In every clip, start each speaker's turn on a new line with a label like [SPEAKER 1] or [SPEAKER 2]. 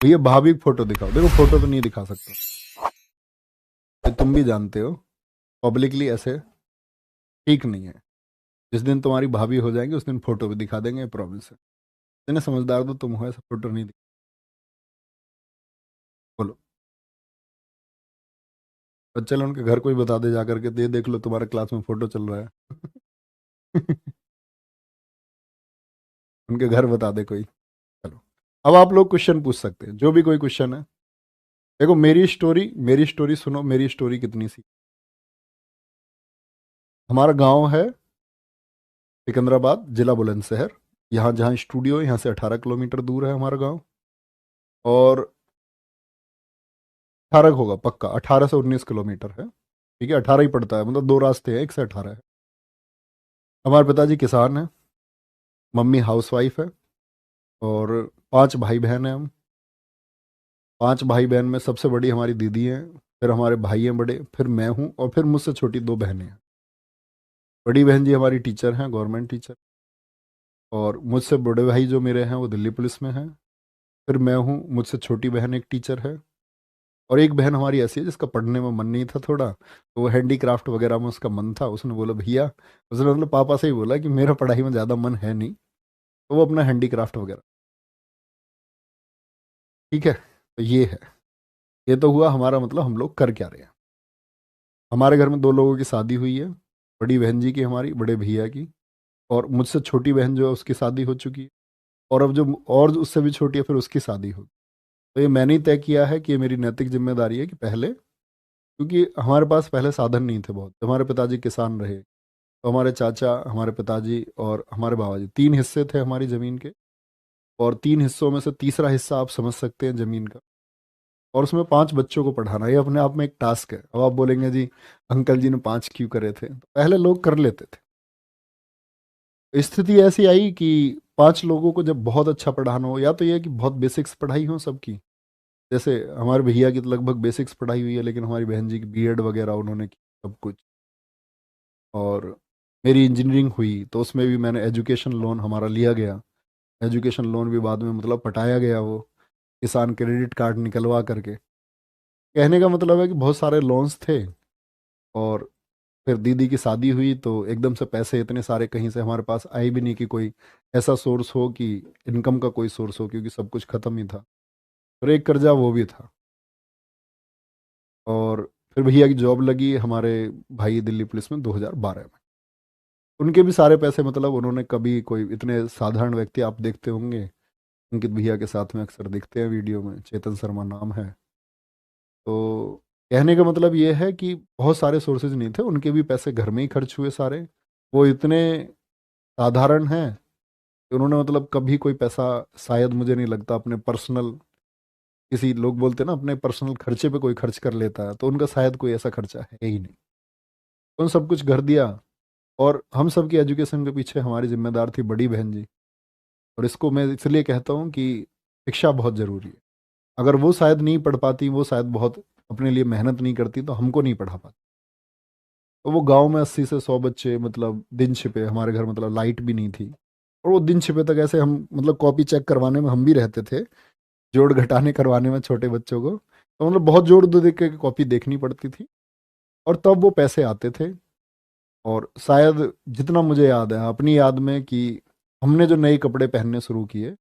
[SPEAKER 1] भैया भाभी की फोटो दिखाओ। देखो फोटो तो नहीं दिखा सकता, ये तुम भी जानते हो, पब्लिकली ऐसे ठीक नहीं है। जिस दिन तुम्हारी भाभी हो जाएंगी उस दिन फोटो भी दिखा देंगे, प्रॉमिस है। इतने समझदार तो तुम हो, ऐसा फोटो नहीं दिखा। बोलो। और चलो उनके घर कोई बता दे जा करके, ये देख लो तुम्हारे क्लास में फोटो चल रहा है। उनके घर बता दे कोई। चलो, अब आप लोग क्वेश्चन पूछ सकते हैं, जो भी कोई क्वेश्चन है। देखो मेरी स्टोरी सुनो, मेरी स्टोरी कितनी सी। हमारा गांव है सिकंदराबाद, जिला बुलंदशहर। यहाँ जहाँ स्टूडियो है यहाँ से 18 किलोमीटर दूर है हमारा गांव। और 18 होगा पक्का, 18 से 19 किलोमीटर है। ठीक है, 18 ही पड़ता है, मतलब दो रास्ते हैं, एक से 18 है। हमारे पिताजी किसान हैं, मम्मी हाउसवाइफ है, और 5 भाई बहन हैं हम। 5 भाई बहन में सबसे बड़ी हमारी दीदी है, फिर हमारे भाई हैं बड़े, फिर मैं हूँ, और फिर मुझसे छोटी 2 बहनें हैं। बड़ी बहन जी हमारी टीचर हैं, गवर्नमेंट टीचर। और मुझसे बड़े भाई जो मेरे हैं वो दिल्ली पुलिस में हैं। फिर मैं हूँ, मुझसे छोटी बहन एक टीचर है। और एक बहन हमारी ऐसी है जिसका पढ़ने में मन नहीं था थोड़ा, तो वो हैंडीक्राफ्ट वगैरह में उसका मन था। उसने बोला भैया, उसने मतलब पापा से ही बोला कि मेरा पढ़ाई में ज़्यादा मन है नहीं, तो वो अपना हैंडीक्राफ्ट वगैरह। ठीक है, तो ये है। ये तो हुआ हमारा, मतलब हम लोग कर क्या रहे हैं। हमारे घर में 2 लोगों की शादी हुई है, बड़ी बहन जी की, हमारी बड़े भैया की। और मुझसे छोटी बहन जो है उसकी शादी हो चुकी है। और अब जो और उससे भी छोटी है फिर उसकी शादी होगी। तो ये मैंने ही तय किया है कि ये मेरी नैतिक जिम्मेदारी है कि पहले, क्योंकि हमारे पास पहले साधन नहीं थे बहुत। हमारे पिताजी किसान रहे, तो हमारे चाचा, हमारे पिताजी और हमारे बाबा जी, 3 हिस्से थे हमारी ज़मीन के। और 3 हिस्सों में से तीसरा हिस्सा आप समझ सकते हैं ज़मीन का। और उसमें 5 बच्चों को पढ़ाना, ये अपने आप में एक टास्क है। अब आप बोलेंगे जी अंकल जी ने 5 क्यों करे थे, तो पहले लोग कर लेते थे। स्थिति ऐसी आई कि 5 लोगों को जब बहुत अच्छा पढ़ाना हो, या तो ये कि बहुत बेसिक्स पढ़ाई हो सबकी। जैसे हमारे भैया की तो लगभग बेसिक्स पढ़ाई हुई है, लेकिन हमारी बहन जी की बीएड वगैरह उन्होंने की सब कुछ। और मेरी इंजीनियरिंग हुई तो उसमें भी मैंने एजुकेशन लोन हमारा लिया गया। एजुकेशन लोन भी बाद में मतलब पटाया गया, वो किसान क्रेडिट कार्ड निकलवा करके। कहने का मतलब है कि बहुत सारे लोन्स थे। और फिर दीदी की शादी हुई तो एकदम से पैसे इतने सारे कहीं से हमारे पास आए भी नहीं कि कोई ऐसा सोर्स हो कि इनकम का कोई सोर्स हो, क्योंकि सब कुछ खत्म ही था। फिर एक कर्जा वो भी था। और फिर भैया की जॉब लगी हमारे भाई दिल्ली पुलिस में 2012 में। उनके भी सारे पैसे, मतलब उन्होंने कभी, कोई इतने साधारण व्यक्ति आप देखते होंगे, अंकित भैया के साथ में अक्सर दिखते हैं वीडियो में, चेतन शर्मा नाम है। तो कहने का मतलब ये है कि बहुत सारे सोर्सेज नहीं थे, उनके भी पैसे घर में ही खर्च हुए सारे। वो इतने साधारण हैं कि उन्होंने मतलब कभी कोई पैसा, शायद मुझे नहीं लगता अपने पर्सनल, किसी लोग बोलते हैं ना अपने पर्सनल खर्चे पे कोई खर्च कर लेता है, तो उनका शायद कोई ऐसा खर्चा है ही नहीं। उन सब कुछ कर दिया। और हम सब की एजुकेशन के पीछे हमारी जिम्मेदार थी बड़ी बहन जी। और इसको मैं इसलिए कहता हूँ कि शिक्षा बहुत ज़रूरी है। अगर वो शायद नहीं पढ़ पाती, वो शायद बहुत अपने लिए मेहनत नहीं करती, तो हमको नहीं पढ़ा पाती। तो वो गांव में 80 से 100 बच्चे, मतलब दिन छिपे, हमारे घर मतलब लाइट भी नहीं थी। और वो दिन छिपे तक ऐसे हम, मतलब कॉपी चेक करवाने में हम भी रहते थे, जोड़ घटाने करवाने में छोटे बच्चों को, तो मतलब बहुत जोड़ दो देख के कॉपी देखनी पड़ती थी। और तब वो पैसे आते थे। और शायद जितना मुझे याद है अपनी याद में, कि हमने जो नए कपड़े पहनने शुरू किए,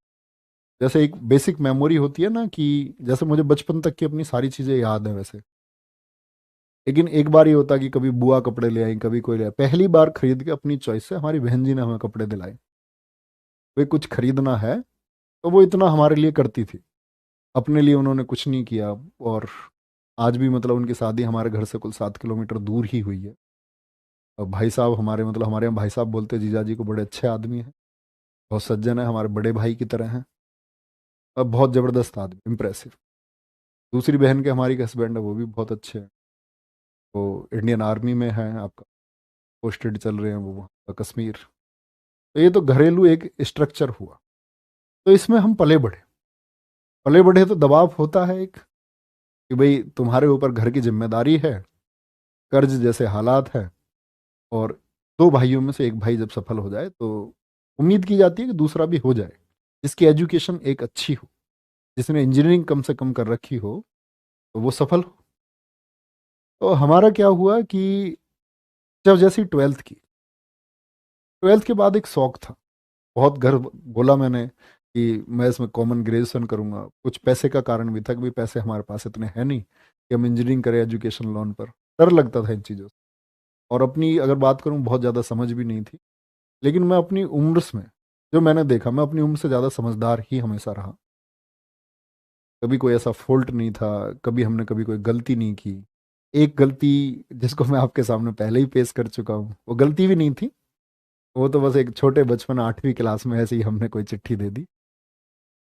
[SPEAKER 1] जैसे एक बेसिक मेमोरी होती है ना, कि जैसे मुझे बचपन तक की अपनी सारी चीज़ें याद है वैसे। लेकिन एक बार ये होता कि कभी बुआ कपड़े ले आई, कभी कोई ले आई। पहली बार खरीद के अपनी चॉइस से हमारी बहन जी ने हमें कपड़े दिलाए। वे कुछ खरीदना है तो वो इतना हमारे लिए करती थी, अपने लिए उन्होंने कुछ नहीं किया। और आज भी मतलब उनकी शादी हमारे घर से कुल 7 किलोमीटर दूर ही हुई है। और भाई साहब हमारे, मतलब हमारे यहाँ भाई साहब बोलते हैं जीजा जी को, बड़े अच्छे आदमी हैं, बहुत सज्जन है, हमारे बड़े भाई की तरह हैं। और बहुत ज़बरदस्त आदमी, इम्प्रेसिव। दूसरी बहन के हमारी हस्बैंड है, वो भी बहुत अच्छे हैं। वो इंडियन आर्मी में है, आपका पोस्टेड चल रहे हैं वो वहाँ कश्मीर। तो ये तो घरेलू एक स्ट्रक्चर हुआ। तो इसमें हम पले बढ़े। पले बढ़े तो दबाव होता है एक, कि भाई तुम्हारे ऊपर घर की जिम्मेदारी है, कर्ज जैसे हालात हैं। और 2 भाइयों में से एक भाई जब सफल हो जाए तो उम्मीद की जाती है कि दूसरा भी हो जाए, जिसकी एजुकेशन एक अच्छी हो। जिसने इंजीनियरिंग कम से कम कर रखी हो तो वो सफल हो। तो हमारा क्या हुआ कि जब जैसी ट्वेल्थ के बाद एक शौक था, बहुत गर्व बोला मैंने कि मैं इसमें कॉमन ग्रेजुएशन करूंगा। कुछ पैसे का कारण भी था कि भाई पैसे हमारे पास इतने हैं नहीं कि हम इंजीनियरिंग करें एजुकेशन लोन पर। डर लगता था इन चीज़ों से। और अपनी अगर बात करूं, बहुत ज़्यादा समझ भी नहीं थी। लेकिन मैं अपनी उम्र में जो मैंने देखा, मैं अपनी उम्र से ज़्यादा समझदार ही हमेशा रहा। कभी कोई ऐसा फॉल्ट नहीं था, कभी हमने कभी कोई गलती नहीं की। एक गलती जिसको मैं आपके सामने पहले ही पेश कर चुका हूँ, वो गलती भी नहीं थी। वो तो बस एक छोटे बचपन 8वीं क्लास में ऐसे ही हमने कोई चिट्ठी दे दी।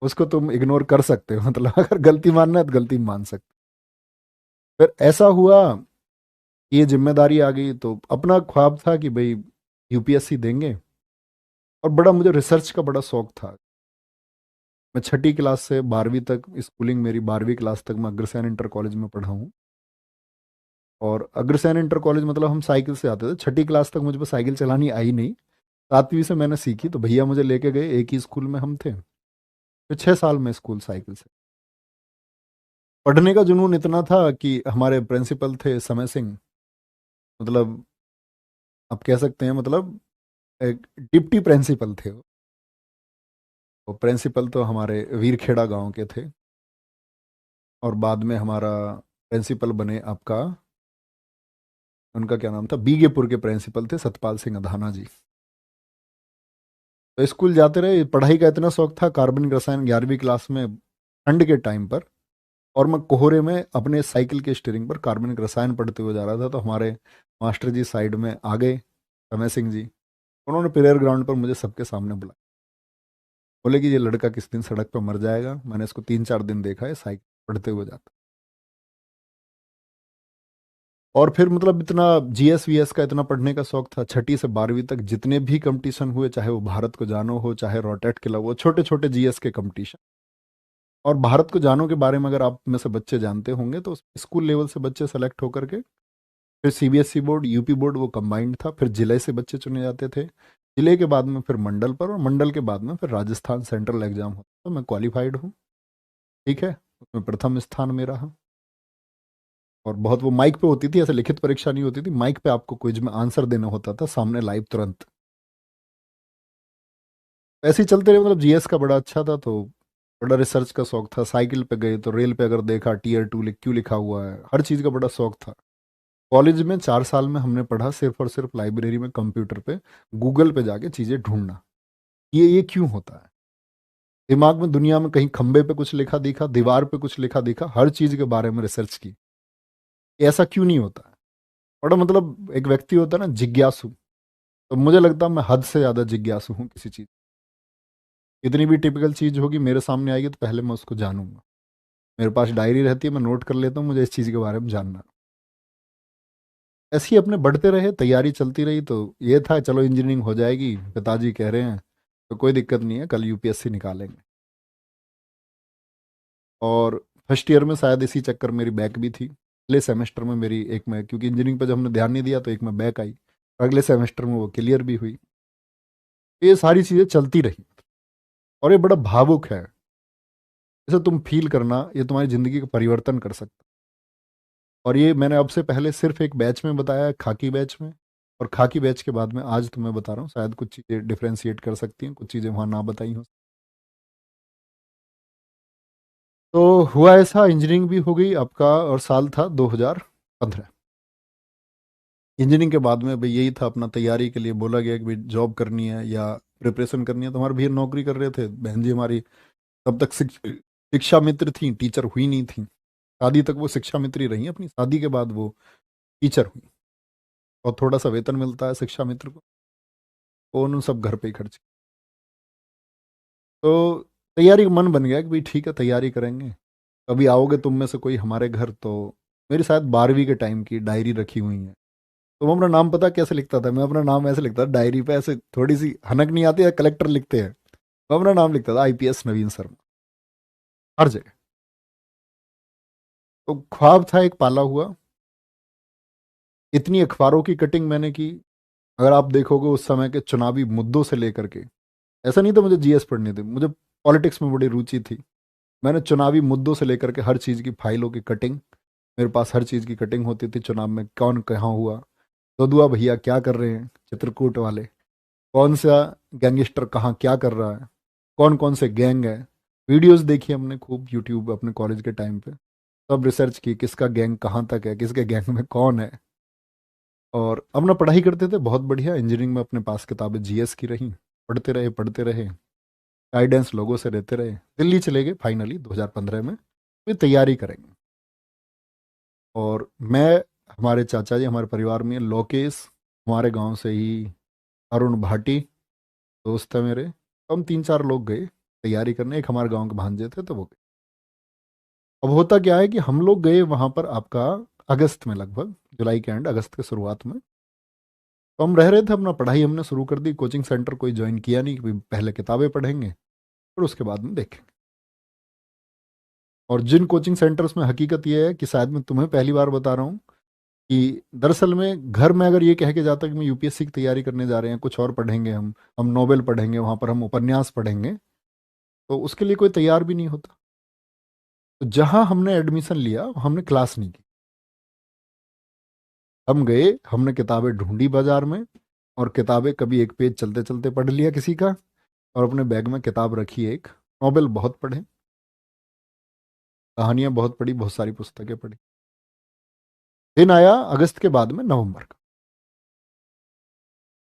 [SPEAKER 1] उसको तुम इग्नोर कर सकते हो, मतलब अगर गलती मानना है तो गलती मान सकते हो। फिर ऐसा हुआ कि ये जिम्मेदारी आ गई, तो अपना ख्वाब था कि भाई यूपीएससी देंगे। और बड़ा मुझे रिसर्च का बड़ा शौक था। मैं 6ठी क्लास से 12वीं तक स्कूलिंग, मेरी 12वीं क्लास तक मैं अग्रसेन इंटर कॉलेज में पढ़ा हूँ। और अग्रसेन इंटर कॉलेज मतलब हम साइकिल से आते थे। 6ठी क्लास तक मुझ पर साइकिल चलानी आई नहीं। 7वीं से मैंने सीखी, तो भैया मुझे लेके गए, एक ही स्कूल में हम थे। फिर 6 साल में स्कूल साइकिल से। पढ़ने का जुनून इतना था कि हमारे प्रिंसिपल थे समय सिंह, मतलब आप कह सकते हैं, मतलब एक डिप्टी प्रिंसिपल थे वो। तो प्रिंसिपल तो हमारे वीरखेड़ा गांव के थे। और बाद में हमारा प्रिंसिपल बने आपका, उनका क्या नाम था, बीगेपुर के प्रिंसिपल थे सतपाल सिंह अधाना जी। तो स्कूल जाते रहे, पढ़ाई का इतना शौक था, कार्बनिक रसायन 11वीं क्लास में ठंड के टाइम पर। और मैं कोहरे में अपने साइकिल के स्टीयरिंग पर कार्बनिक रसायन पढ़ते हुए जा रहा था, तो हमारे मास्टर जी साइड में आ गए, समय सिंह जी। उन्होंने प्रेयर ग्राउंड पर मुझे सबके सामने बुलाया। बोले कि ये लड़का किस दिन सड़क पर मर जाएगा। मैंने इसको 3-4 दिन देखा है साइकिल पढ़ते हुए जाता। और फिर मतलब इतना जीएस वीएस का इतना पढ़ने का शौक था। 6ठी से 12वीं तक जितने भी कंपटीशन हुए, चाहे वो भारत को जानो हो, चाहे रोटेट क्लब हो, छोटे छोटे जीएस के कंपटीशन। और भारत को जानो के बारे में अगर आप में से बच्चे जानते होंगे, तो स्कूल लेवल से बच्चे सेलेक्ट होकर के फिर सीबीएसई बोर्ड, यूपी बोर्ड, वो कंबाइंड था। फिर जिले से बच्चे चुने जाते थे। जिले के बाद में फिर मंडल पर, और मंडल के बाद में फिर राजस्थान सेंट्रल एग्जाम होता। तो मैं क्वालिफाइड हूँ, ठीक है। उसमें प्रथम स्थान में रहा। और बहुत वो माइक पे होती थी, ऐसे लिखित परीक्षा नहीं होती थी, माइक पे आपको क्विज में आंसर देना होता था सामने लाइव तुरंत। ऐसे ही चलते रहे, मतलब जीएस का बड़ा अच्छा था। तो बड़ा रिसर्च का शौक था। साइकिल पे गए तो रेल पे अगर देखा Tier 2 क्यों लिखा हुआ है, हर चीज़ का बड़ा शौक था। कॉलेज में 4 साल में हमने पढ़ा सिर्फ और सिर्फ लाइब्रेरी में कंप्यूटर पे गूगल पे जाके चीज़ें ढूंढना, ये क्यों होता है। दिमाग में दुनिया में कहीं खंबे पे कुछ लिखा दिखा, दीवार पे कुछ लिखा दिखा, हर चीज़ के बारे में रिसर्च की, ऐसा क्यों नहीं होता है। बड़ा मतलब एक व्यक्ति होता है ना जिज्ञासु, तो मुझे लगता है मैं हद से ज़्यादा जिज्ञासु हूँ किसी चीज़। कितनी भी टिपिकल चीज़ होगी मेरे सामने आएगी तो पहले मैं उसको जानूंगा। मेरे पास डायरी रहती है, मैं नोट कर लेता हूँ, मुझे इस चीज़ के बारे में जानना है। ऐसे ही अपने बढ़ते रहे, तैयारी चलती रही। तो ये था चलो इंजीनियरिंग हो जाएगी, पिताजी कह रहे हैं तो कोई दिक्कत नहीं है, कल यूपीएससी निकालेंगे। और फर्स्ट ईयर में शायद इसी चक्कर मेरी बैक भी थी। अगले सेमेस्टर में मेरी एक में, क्योंकि इंजीनियरिंग पर जब हमने ध्यान नहीं दिया तो एक में बैक आई। अगले सेमेस्टर में वो क्लियर भी हुई। ये सारी चीज़ें चलती रही। और ये बड़ा भावुक है, इसे तुम फील करना, ये तुम्हारी ज़िंदगी का परिवर्तन कर सकता है। और ये मैंने अब से पहले सिर्फ एक बैच में बताया, खाकी बैच में। और खाकी बैच के बाद में आज तुम्हें बता रहा हूँ, शायद कुछ चीज़ें डिफ्रेंशिएट कर सकती हैं, कुछ चीज़ें वहाँ ना बताई हो। तो हुआ ऐसा, इंजीनियरिंग भी हो गई आपका, और साल था 2015। इंजीनियरिंग के बाद में भाई यही था, अपना तैयारी के लिए बोला गया कि भाई जॉब करनी है या प्रिपरेशन करनी है। तो हमारे भैया नौकरी कर रहे थे, बहन जी हमारी तब तक शिक्षा मित्र थी, टीचर हुई नहीं थी। शादी तक वो शिक्षा मित्र ही रही, अपनी शादी के बाद वो टीचर हुई। और थोड़ा सा वेतन मिलता है शिक्षा मित्र को, वो उन्होंने सब घर पे ही खर्च किया। तो तैयारी का मन बन गया कि भाई ठीक है तैयारी करेंगे। कभी आओगे तुम में से कोई हमारे घर, तो मेरी शायद 12वीं के टाइम की डायरी रखी हुई है। तो मैं अपना नाम पता कैसे लिखता था, मैं अपना नाम ऐसे लिखता था डायरी पे, ऐसे थोड़ी सी हनक नहीं आती है, कलेक्टर लिखते हैं। मैं अपना नाम लिखता था आईपीएस नवीन शर्मा, हर जगह। तो ख्वाब था एक पाला हुआ। इतनी अखबारों की कटिंग मैंने की, अगर आप देखोगे उस समय के चुनावी मुद्दों से लेकर के। ऐसा नहीं था मुझे जीएस पढ़नी थी, मुझे पॉलिटिक्स में बड़ी रुचि थी। मैंने चुनावी मुद्दों से लेकर के हर चीज़ की फाइलों की कटिंग, मेरे पास हर चीज़ की कटिंग होती थी। चुनाव में कौन कहाँ हुआ, ददुआ भैया क्या कर रहे हैं, चित्रकूट वाले कौन सा गैंगस्टर कहाँ क्या कर रहा है, कौन कौन से गैंग है। वीडियोस देखी हमने खूब यूट्यूब अपने कॉलेज के टाइम पे, सब रिसर्च की किसका गैंग कहाँ तक है, किसके गैंग में कौन है। और अपना पढ़ाई करते थे बहुत बढ़िया। इंजीनियरिंग में अपने पास किताबें जीएस की रही, पढ़ते रहे पढ़ते रहे, गाइडेंस लोगों से रहते रहे। दिल्ली चले गए फाइनली 2015 में, फिर तैयारी करेंगे। और मैं, हमारे चाचा जी हमारे परिवार में लोकेश, हमारे गांव से ही अरुण भाटी दोस्त है मेरे, तो हम 3-4 लोग गए तैयारी करने। एक हमारे गांव के भांजे थे तो वो गए। अब होता क्या है कि हम लोग गए वहां पर आपका अगस्त में, लगभग जुलाई के एंड अगस्त के शुरुआत में। तो हम रह रहे थे, अपना पढ़ाई हमने शुरू कर दी। कोचिंग सेंटर कोई ज्वाइन किया नहीं कि पहले किताबें पढ़ेंगे और उसके बाद में देखेंगे। और जिन कोचिंग सेंटर्स में हकीकत यह है कि शायद मैं तुम्हें पहली बार बता रहा हूँ कि दरअसल में घर में अगर ये कह के जाता कि मैं यूपीएससी की तैयारी करने जा रहे हैं, कुछ और पढ़ेंगे, हम नोवेल पढ़ेंगे, वहाँ पर हम उपन्यास पढ़ेंगे, तो उसके लिए कोई तैयार भी नहीं होता। तो जहाँ हमने एडमिशन लिया हमने क्लास नहीं की। हम गए, हमने किताबें ढूंढी बाजार में, और किताबें कभी एक पेज चलते चलते पढ़ लिया किसी का, और अपने बैग में किताब रखी एक। नोवेल बहुत पढ़े, कहानियां बहुत पढ़ी, बहुत सारी पुस्तकें पढ़ी। दिन आया अगस्त के बाद में नवंबर का।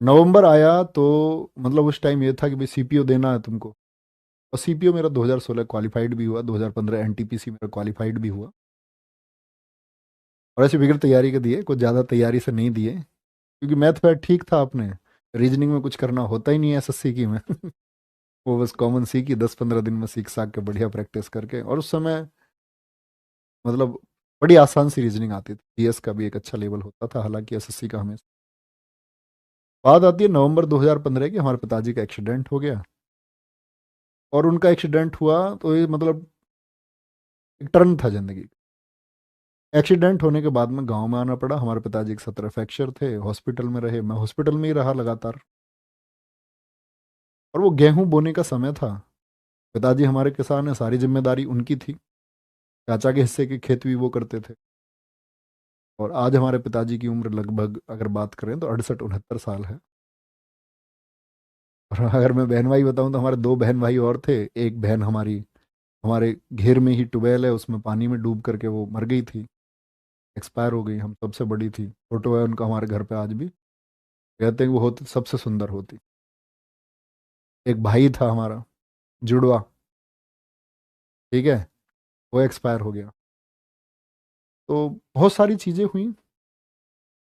[SPEAKER 1] नवंबर आया तो मतलब उस टाइम ये था कि भाई सीपीओ देना है तुमको। और सीपीओ मेरा 2016 क्वालिफाइड भी हुआ, 2015 एनटीपीसी मेरा क्वालिफाइड भी हुआ। और ऐसे बिगड़ तैयारी के दिए, कुछ ज़्यादा तैयारी से नहीं दिए, क्योंकि मैथ वैथ ठीक था अपने। रीजनिंग में कुछ करना होता ही नहीं है एसएससी की में। वो बस कॉमन सी की 10-15 दिन में सीख साख के बढ़िया प्रैक्टिस करके। और उस समय मतलब बड़ी आसान सी रीजनिंग आती थी, जीएस का भी एक अच्छा लेवल होता था, हालांकि एसएससी का हमें। बात आती है नवंबर 2015 की, हमारे पिताजी का एक्सीडेंट हो गया। और उनका एक्सीडेंट हुआ तो ये मतलब एक टर्न था जिंदगी। एक्सीडेंट होने के बाद में गांव में आना पड़ा। हमारे पिताजी के 17 फ्रैक्चर थे, हॉस्पिटल में रहे, मैं हॉस्पिटल में ही रहा लगातार। और वो गेहूं बोने का समय था। पिताजी हमारे किसान है, सारी जिम्मेदारी उनकी थी। चाचा के हिस्से के खेत भी वो करते थे। और आज हमारे पिताजी की उम्र लगभग अगर बात करें तो 68-69 साल है। और अगर मैं बहन भाई बताऊं तो हमारे 2 बहन भाई और थे। एक बहन हमारी हमारे घेर में ही ट्यूबवेल है, उसमें पानी में डूब करके वो मर गई थी, एक्सपायर हो गई। हम सबसे बड़ी थी, फोटो है उनका हमारे घर पे आज भी। कहते हैं कि वो होती सबसे सुंदर होती। एक भाई था हमारा जुड़वा, ठीक है, वो एक्सपायर हो गया। तो बहुत सारी चीज़ें हुई।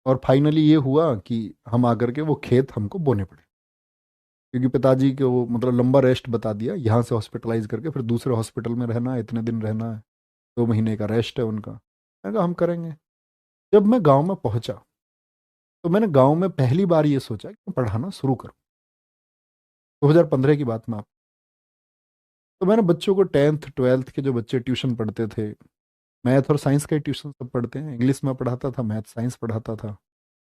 [SPEAKER 1] और फाइनली ये हुआ कि हम आकर के वो खेत हमको बोने पड़े, क्योंकि पिताजी को वो मतलब लंबा रेस्ट बता दिया, यहाँ से हॉस्पिटलाइज करके फिर दूसरे हॉस्पिटल में रहना है, इतने दिन रहना है, 2 महीने का रेस्ट है उनका। मैंने कहा हम करेंगे। जब मैं गांव में पहुंचा तो मैंने गांव में पहली बार ये सोचा कि मैं पढ़ाना शुरू करूं। 2015 की बात में आप। तो मैंने बच्चों को 10th 12th के जो बच्चे ट्यूशन पढ़ते थे, मैथ और साइंस का ही ट्यूशन सब पढ़ते हैं, इंग्लिश में पढ़ाता था, मैथ साइंस पढ़ाता था।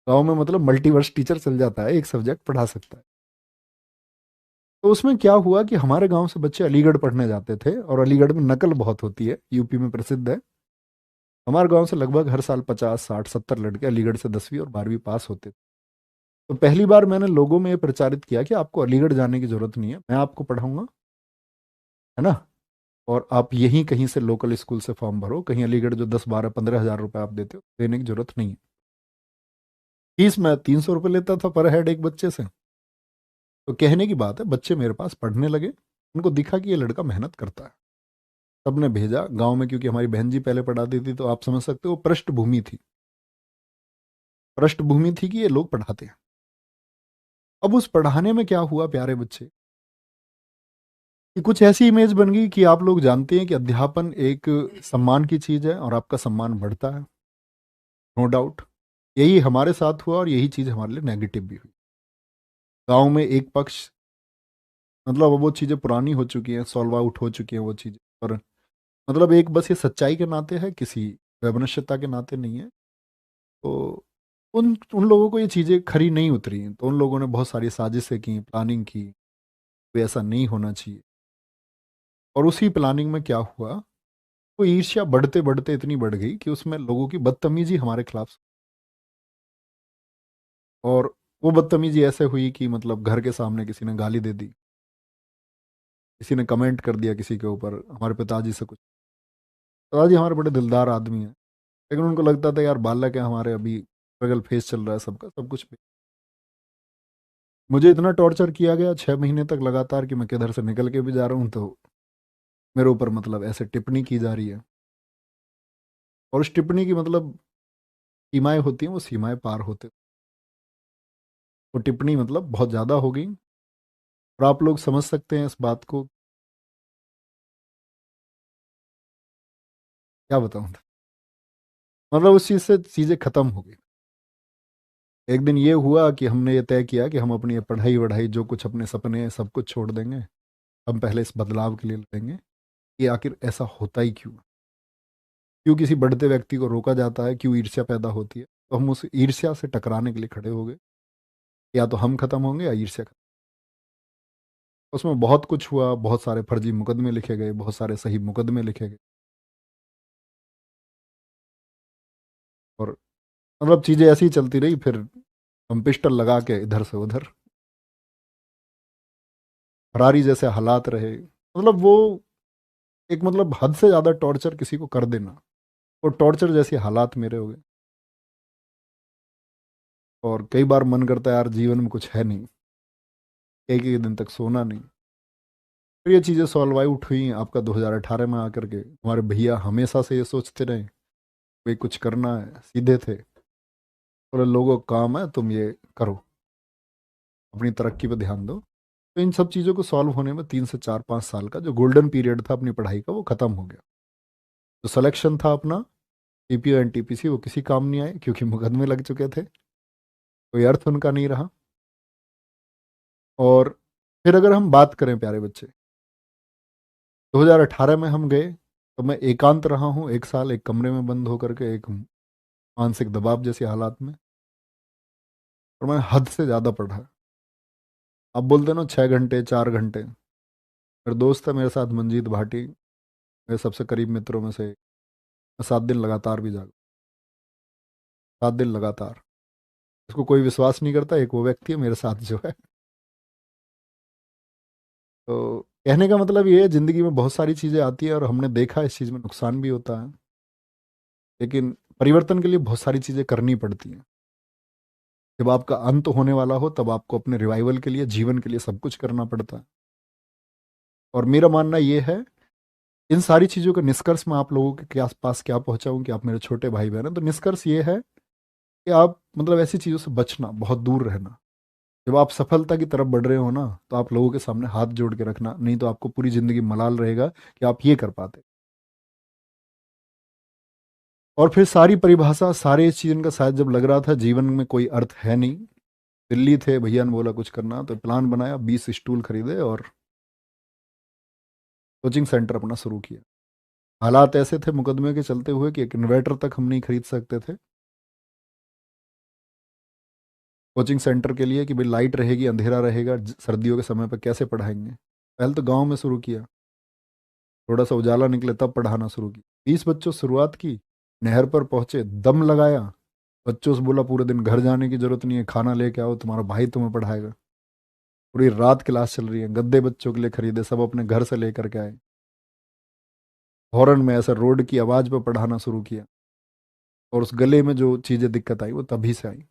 [SPEAKER 1] गांव में मतलब मल्टीवर्स टीचर चल जाता है, एक सब्जेक्ट पढ़ा सकता है। तो उसमें क्या हुआ कि हमारे गांव से बच्चे अलीगढ़ पढ़ने जाते थे, और अलीगढ़ में नकल बहुत होती है, यूपी में प्रसिद्ध है। हमारे गांव से लगभग हर साल 50-60-70 लड़के अलीगढ़ से 10वीं और 12वीं पास होते थे। तो पहली बार मैंने लोगों में ये प्रचारित किया कि आपको अलीगढ़ जाने की जरूरत नहीं है, मैं आपको पढ़ाऊंगा, है ना। और आप यहीं कहीं से लोकल स्कूल से फॉर्म भरो, कहीं अलीगढ़ जो 10-12-15 हज़ार रुपए आप देते हो देने की जरूरत नहीं है। फीस मैं 300 रुपये लेता था पर हेड एक बच्चे से। तो कहने की बात है, बच्चे मेरे पास पढ़ने लगे, उनको दिखा कि ये लड़का मेहनत करता है। सबने भेजा गांव में, क्योंकि हमारी बहन जी पहले पढ़ाती थी, तो आप समझ सकते हो पृष्ठभूमि थी, पृष्ठभूमि थी कि ये लोग पढ़ाते हैं। अब उस पढ़ाने में क्या हुआ प्यारे बच्चे, कि कुछ ऐसी इमेज बन गई कि आप लोग जानते हैं कि अध्यापन एक सम्मान की चीज है और आपका सम्मान बढ़ता है, नो डाउट। यही हमारे साथ हुआ और यही चीज हमारे लिए नेगेटिव भी हुई। गांव में एक पक्ष, मतलब अब वो चीजें पुरानी हो चुकी हैं, सॉल्व आउट हो चुकी हैं वो चीजें, पर मतलब एक बस ये सच्चाई के नाते है, किसी वैमनस्यता के नाते नहीं है। तो उन उन लोगों को ये चीज़ें खरी नहीं उतरी, तो उन लोगों ने बहुत सारी साजिशें की, प्लानिंग की, कोई ऐसा नहीं होना चाहिए। और उसी प्लानिंग में क्या हुआ, वो ईर्ष्या बढ़ते बढ़ते इतनी बढ़ गई कि उसमें लोगों की बदतमीजी हमारे खिलाफ। और वो बदतमीजी ऐसे हुई कि मतलब घर के सामने किसी ने गाली दे दी, किसी ने कमेंट कर दिया किसी के ऊपर, हमारे पिताजी से कुछ। पिताजी हमारे बड़े दिलदार आदमी हैं, लेकिन उनको लगता था यार बालक है हमारे, अभी स्ट्रगल फेस चल रहा है सबका, सब कुछ भी। मुझे इतना टॉर्चर किया गया 6 महीने तक लगातार कि मैं किधर से निकल के भी जा रहा हूँ तो मेरे ऊपर मतलब ऐसे टिप्पणी की जा रही है। और उस टिप्पणी की मतलब सीमाएं होती हैं, वो सीमाएं पार होते, वो टिप्पणी मतलब बहुत ज़्यादा हो गई। और आप लोग समझ सकते हैं इस बात को, क्या बताऊँ। मतलब उस चीज़ से चीज़ें ख़त्म हो गई। एक दिन ये हुआ कि हमने ये तय किया कि हम अपनी पढ़ाई वढ़ाई जो कुछ अपने सपने हैं सब कुछ छोड़ देंगे। हम पहले इस बदलाव के लिए लड़ेंगे कि आखिर ऐसा होता ही क्यों, क्यों किसी बढ़ते व्यक्ति को रोका जाता है, क्यों ईर्ष्या पैदा होती है। तो हम उस ईर्ष्या से टकराने के लिए खड़े हो गए, या तो हम खत्म होंगे या ईर्ष्या खत्म। उसमें बहुत कुछ हुआ, बहुत सारे फर्जी मुकदमे लिखे गए, बहुत सारे सही मुकदमे लिखे गए। और मतलब चीज़ें ऐसी ही चलती रही। फिर हम पिस्टल लगा के इधर से उधर, फरारी जैसे हालात रहे। मतलब वो एक मतलब हद से ज़्यादा टॉर्चर किसी को कर देना, वो टॉर्चर जैसे हालात मेरे हो गए। और कई बार मन करता है यार जीवन में कुछ है नहीं, एक एक दिन तक सोना नहीं। फिर ये चीज़ें सॉल्व आउट हुई आपका 2018 में आकर के। हमारे भैया हमेशा से ये सोचते रहे भाई कुछ करना है, सीधे थे, बोले लोगों का काम है तुम ये करो, अपनी तरक्की पर ध्यान दो। तो इन सब चीज़ों को सॉल्व होने में 3 से 4 5 साल का जो गोल्डन पीरियड था अपनी पढ़ाई का वो ख़त्म हो गया। जो सिलेक्शन था अपना पीपीओ एंड टीपीसी, वो किसी काम नहीं आए क्योंकि मुकदमे लग चुके थे, कोई अर्थ उनका नहीं रहा। और फिर अगर हम बात करें प्यारे बच्चे, 2018 में हम गए तो मैं एकांत रहा हूँ 1 साल, एक कमरे में बंद होकर के, एक मानसिक दबाव जैसे हालात में। और मैंने हद से ज़्यादा पढ़ा। आप बोलते ना 6 घंटे 4 घंटे। मेरे दोस्त है मेरे साथ मंजीत भाटी, मेरे सबसे करीब मित्रों में से, मैं 7 दिन लगातार भी जागा, 7 दिन लगातार। इसको कोई विश्वास नहीं करता, एक वो व्यक्ति है मेरे साथ जो है। तो कहने का मतलब ये है, जिंदगी में बहुत सारी चीज़ें आती है और हमने देखा इस चीज़ में नुकसान भी होता है, लेकिन परिवर्तन के लिए बहुत सारी चीज़ें करनी पड़ती हैं। जब आपका अंत होने वाला हो तब आपको अपने रिवाइवल के लिए, जीवन के लिए सब कुछ करना पड़ता है। और मेरा मानना ये है, इन सारी चीज़ों का निष्कर्ष मैं आप लोगों के पास क्या पहुंचाऊं कि आप मेरे छोटे भाई बहन हैं, तो निष्कर्ष ये है कि आप मतलब ऐसी चीज़ों से बचना, बहुत दूर रहना। जब आप सफलता की तरफ बढ़ रहे हो ना, तो आप लोगों के सामने हाथ जोड़ के रखना, नहीं तो आपको पूरी ज़िंदगी मलाल रहेगा कि आप ये कर पाते। और फिर सारी परिभाषा, सारे इस चीज़ का शायद जब लग रहा था जीवन में कोई अर्थ है नहीं, दिल्ली थे, भैया ने बोला कुछ करना, तो प्लान बनाया, 20 स्टूल खरीदे और कोचिंग सेंटर अपना शुरू किया। हालात ऐसे थे मुकदमे के चलते हुए कि एक इन्वर्टर तक हम नहीं खरीद सकते थे कोचिंग सेंटर के लिए, कि भाई लाइट रहेगी, अंधेरा रहेगा, सर्दियों के समय पर कैसे पढ़ाएंगे। पहले तो गांव में शुरू किया, थोड़ा सा उजाला निकले तब पढ़ाना शुरू किया। 20 बच्चों से शुरुआत की, नहर पर पहुंचे, दम लगाया, बच्चों से बोला पूरे दिन घर जाने की जरूरत नहीं है, खाना लेके आओ, तुम्हारा भाई तुम्हें पढ़ाएगा। पूरी रात क्लास चल रही है, गद्दे बच्चों के लिए खरीदे, सब अपने घर से लेकर के आए। हॉर्न में ऐसा रोड की आवाज़ पर पढ़ाना शुरू किया। और उस गले में जो चीज़ें दिक्कत आई वो तभी से आई।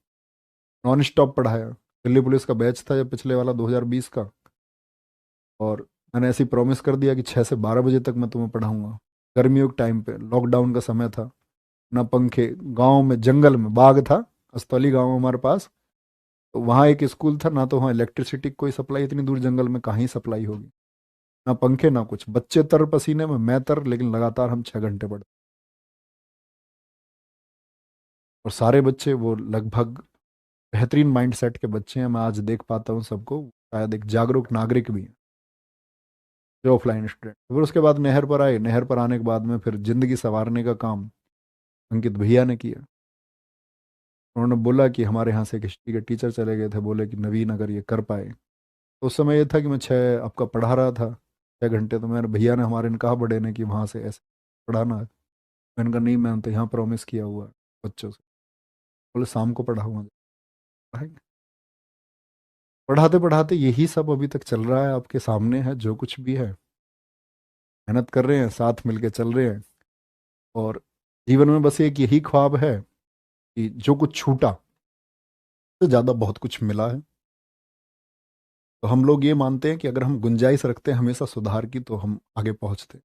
[SPEAKER 1] नॉन स्टॉप पढ़ाया। दिल्ली पुलिस का बैच था जब पिछले वाला 2020 का, और मैंने ऐसी प्रॉमिस कर दिया कि 6 से 12 बजे तक मैं तुम्हें पढ़ाऊंगा। गर्मियों के टाइम पे लॉकडाउन का समय था, ना पंखे, गांव में जंगल में बाग था, अस्तौली गांव में हमारे पास। तो वहाँ एक स्कूल था, ना तो वहाँ इलेक्ट्रिसिटी कोई सप्लाई, इतनी दूर जंगल में कहाँ ही सप्लाई होगी, ना पंखे ना कुछ। बच्चे तर पसीने में, मैं तर, लेकिन लगातार हम 6 घंटे पढ़ते। और सारे बच्चे वो लगभग बेहतरीन माइंड सेट के बच्चे हैं, मैं आज देख पाता हूँ सबको, शायद एक जागरूक नागरिक भी हैं जो ऑफलाइन स्टूडेंट। फिर उसके बाद नहर पर आए, नहर पर आने के बाद में फिर जिंदगी संवारने का काम अंकित भैया ने किया। उन्होंने बोला कि हमारे यहाँ से एक हिस्ट्री के टीचर चले गए थे, बोले कि नवीन अगर ये कर पाए। तो उस समय ये था कि मैं 6 आपका पढ़ा रहा था, 6 घंटे तो मेरे भैया ने हमारे ने कहा बड़े ने कि वहाँ से ऐसे पढ़ाना है। मैंने कहा नहीं, मैंने तो यहाँ प्रॉमिस किया हुआ है बच्चों से। बोले शाम को पढ़ाऊंगा। पढ़ाएंगे। पढ़ाते पढ़ाते यही सब अभी तक चल रहा है, आपके सामने है जो कुछ भी है। मेहनत कर रहे हैं, साथ मिलके चल रहे हैं। और जीवन में बस एक यही ख्वाब है कि जो कुछ छूटा तो ज़्यादा बहुत कुछ मिला है। तो हम लोग ये मानते हैं कि अगर हम गुंजाइश रखते हैं हमेशा सुधार की तो हम आगे पहुंचते हैं।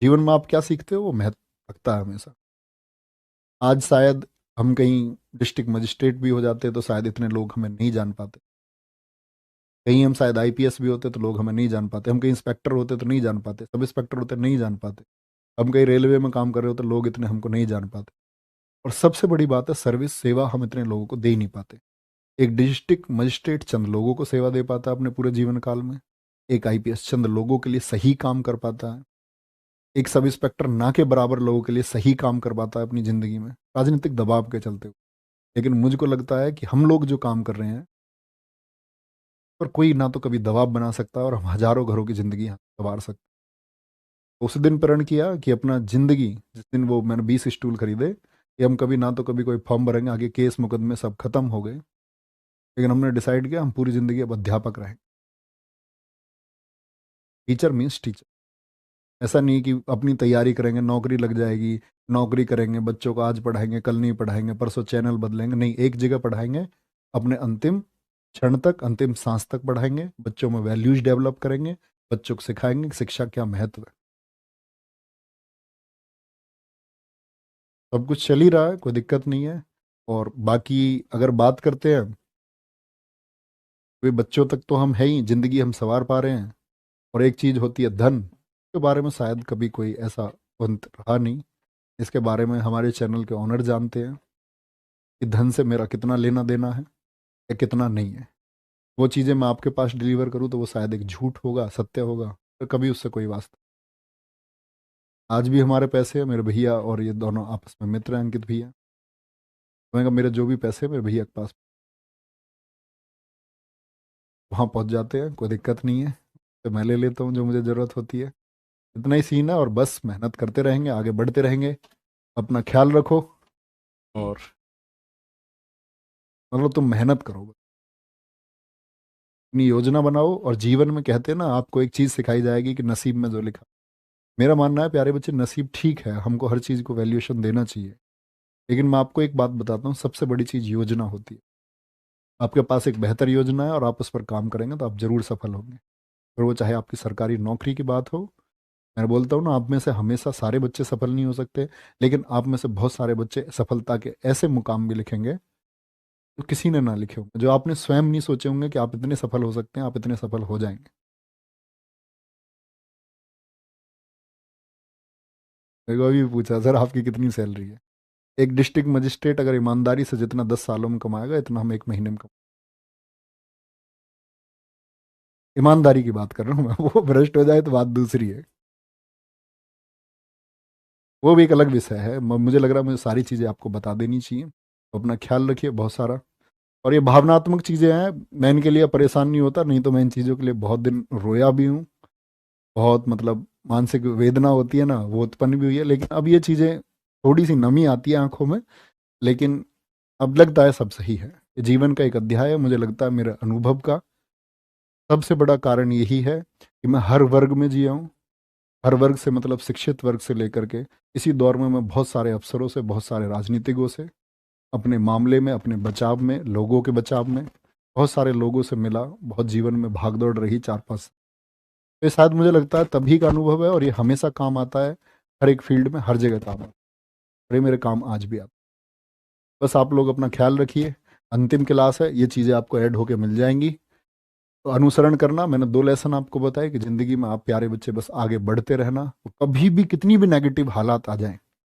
[SPEAKER 1] जीवन में आप क्या सीखते हो वो महत्व रखता है हमेशा। आज शायद हम कहीं डिस्ट्रिक्ट मजिस्ट्रेट भी हो जाते तो शायद इतने लोग हमें नहीं जान पाते। कहीं हम शायद आईपीएस भी होते तो लोग हमें नहीं जान पाते। हम कहीं इंस्पेक्टर होते तो नहीं जान पाते, सब इंस्पेक्टर होते नहीं जान पाते। हम कहीं रेलवे में काम कर रहे होते लोग इतने हमको नहीं जान पाते। और सबसे बड़ी बात है, सर्विस सेवा हम इतने लोगों को दे ही नहीं पाते। एक डिस्ट्रिक्ट मजिस्ट्रेट चंद लोगों को सेवा दे पाता है अपने पूरे जीवन काल में। एक आईपीएस चंद लोगों के लिए सही काम कर पाता है। एक सब इंस्पेक्टर ना के बराबर लोगों के लिए सही काम कर पाता है अपनी जिंदगी में, राजनीतिक दबाव के चलते हुए। लेकिन मुझको लगता है कि हम लोग जो काम कर रहे हैं पर कोई ना तो कभी दबाव बना सकता और हम हजारों घरों की जिंदगी संवार सकते। उस दिन प्रण किया कि अपना जिंदगी, जिस दिन वो मैंने 20 स्टूल खरीदे, कि हम कभी ना तो कभी कोई फॉर्म भरेंगे, आगे केस मुकदमे सब खत्म हो गए। लेकिन हमने डिसाइड किया हम पूरी जिंदगी अब अध्यापक रहेंगे। Teacher means teacher. ऐसा नहीं कि अपनी तैयारी करेंगे नौकरी लग जाएगी, नौकरी करेंगे बच्चों को आज पढ़ाएंगे कल नहीं पढ़ाएंगे परसों चैनल बदलेंगे, नहीं, एक जगह पढ़ाएंगे। अपने अंतिम क्षण तक, अंतिम सांस तक पढ़ाएंगे, बच्चों में वैल्यूज डेवलप करेंगे, बच्चों को सिखाएंगे कि शिक्षा क्या महत्व है। सब कुछ चल ही रहा है, कोई दिक्कत नहीं है। और बाकी अगर बात करते हैं, वे बच्चों तक तो हम है ही, जिंदगी हम संवार पा रहे हैं। और एक चीज होती है धन, के बारे में शायद कभी कोई ऐसा पंथ रहा नहीं। इसके बारे में हमारे चैनल के ऑनर जानते हैं कि धन से मेरा कितना लेना देना है या कितना नहीं है। वो चीज़ें मैं आपके पास डिलीवर करूँ तो वो शायद एक झूठ होगा, सत्य होगा, तो कभी उससे कोई वास्ता। आज भी हमारे पैसे हैं, मेरे भैया और ये दोनों आपस में मित्र हैं, अंकित भैया। मैंने कहा मेरे जो भी पैसे हैं मेरे भैया के पास, वहाँ पहुँच जाते हैं, कोई दिक्कत नहीं है। तो मैं ले लेता हूँ जो मुझे ज़रूरत होती है। इतना ही सीन है और बस मेहनत करते रहेंगे, आगे बढ़ते रहेंगे। अपना ख्याल रखो और मतलब तुम मेहनत करो, अपनी योजना बनाओ। और जीवन में कहते हैं ना, आपको एक चीज़ सिखाई जाएगी कि नसीब में जो लिखा। मेरा मानना है प्यारे बच्चे, नसीब ठीक है, हमको हर चीज़ को वैल्यूएशन देना चाहिए। लेकिन मैं आपको एक बात बताता हूँ, सबसे बड़ी चीज़ योजना होती है। आपके पास एक बेहतर योजना है और आप उस पर काम करेंगे तो आप जरूर सफल होंगे। फिर वो चाहे आपकी सरकारी नौकरी की बात हो। मैं बोलता हूँ ना, आप में से हमेशा सारे बच्चे सफल नहीं हो सकते, लेकिन आप में से बहुत सारे बच्चे सफलता के ऐसे मुकाम भी लिखेंगे जो किसी ने ना लिखे होंगे, जो आपने स्वयं नहीं सोचे होंगे कि आप इतने सफल हो सकते हैं, आप इतने सफल हो जाएंगे। मेरे को अभी भी पूछा सर आपकी कितनी सैलरी है। एक डिस्ट्रिक्ट मजिस्ट्रेट अगर ईमानदारी से जितना 10 सालों में कमाएगा इतना हम एक महीने में कमा। ईमानदारी की बात कर रहा हूँ मैं, वो भ्रष्ट हो जाए तो बात दूसरी है। वो भी एक अलग विषय है। मुझे लग रहा है मुझे सारी चीज़ें आपको बता देनी चाहिए, तो अपना ख्याल रखिए बहुत सारा। और ये भावनात्मक चीज़ें हैं, मैं इनके लिए परेशान नहीं होता, नहीं तो मैं इन चीज़ों के लिए बहुत दिन रोया भी हूँ। बहुत मतलब मानसिक वेदना होती है ना, वो उत्पन्न भी हुई है। लेकिन अब ये चीज़ें, थोड़ी सी नमी आती है आंखों में, लेकिन अब लगता है सब सही है। ये जीवन का एक अध्याय है, मुझे लगता है मेरे अनुभव का सबसे बड़ा कारण यही है कि मैं हर वर्ग में जिया हूँ। हर वर्ग से मतलब शिक्षित वर्ग से लेकर के इसी दौर में मैं बहुत सारे अफसरों से, बहुत सारे राजनीतिकों से, अपने मामले में, अपने बचाव में, लोगों के बचाव में बहुत सारे लोगों से मिला। बहुत जीवन में भागदौड़ रही 4-5। ये शायद मुझे लगता है तभी का अनुभव है और ये हमेशा काम आता है, हर एक फील्ड में हर जगह काम आता है। और ये मेरे काम आज भी आता है। बस आप लोग अपना ख्याल रखिए। अंतिम क्लास है, ये चीज़ें आपको ऐड होके मिल जाएंगी, तो अनुसरण करना। मैंने 2 लेसन आपको बताए कि ज़िंदगी में आप प्यारे बच्चे बस आगे बढ़ते रहना। कभी भी कितनी भी नेगेटिव हालात आ जाएं,